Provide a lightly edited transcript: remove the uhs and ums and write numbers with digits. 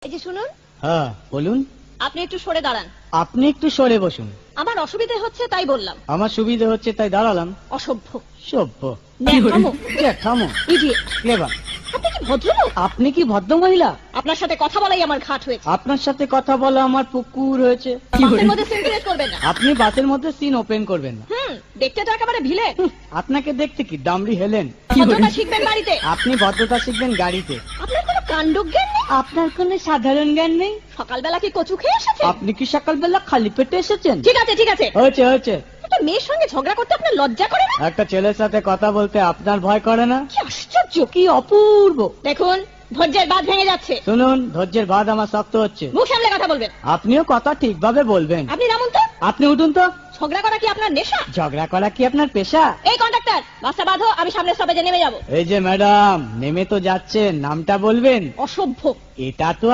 এই যে শুনুন, হ্যাঁ বলুন। আপনি একটু সরে দাঁড়ান। আপনি একটু সরে বসুন। আমার অসুবিধে হচ্ছে তাই বললাম। আমার সুবিধে হচ্ছে তাই দাঁড়ালাম। অসভ্য, সভ্য, ন্যাকামো, জ্যাঠামো, ইডিয়েট। ক্লেভার। আপনি কি ভদ্রলোক? আপনি কি ভদ্র মহিলা? আপনার সাথে কথা বলাই আমার ঘাট হয়েছে। আপনার সাথে কথা বলা আমার পুকুর হয়েছে। বাসের মধ্যে সিনক্রিয়েট করবেন না। আপনি বাসের মধ্যে সিন ওপেন করবেন না। দেখতে তো একেবারে ভিলে। আপনাকে দেখতে কি ডামরি হেলেন? ভদ্রতা শিখবেন বাড়িতে। আপনি ভদ্রতা শিখবেন গাড়িতে। আপনার কোনো কাণ্ডজ্ঞান নেই। আপনার কোনো সাধারণ জ্ঞান নেই। সকালবেলা কি কচু খেয়ে এসেছেন? আপনি কি সকালবেলা খালি পেটে এসেছেন? ঠিক আছে ঠিক আছে, হয়েছে হয়েছে। একটা মেয়ের সঙ্গে ঝগড়া করতে আপনার লজ্জা করে না? একটা ছেলের সাথে কথা বলতে আপনার ভয় করে না? কি আশ্চর্য, কি অপূর্ব। দেখুন ধৈর্যের বাঁধ ভেঙে যাচ্ছে। শুনুন, ধৈর্যের বাঁধ আমার শক্ত হচ্ছে। মুখ সামলে কথা বলবেন। আপনিও কথা ঠিকভাবে বলবেন। আপনি নামুন তো। আপনি উঠুন তো। ঝগড়া করা কি আপনার নেশা? ঝগড়া করা কি আপনার পেশা? এই কন্ডাক্টর, বাসটা বাঁধো, আমি সামনের স্টপেজে নেমে যাব। এই যে ম্যাডাম, নেমে তো যাচ্ছেন, নামটা বলবেন। অসভ্য। এটা তো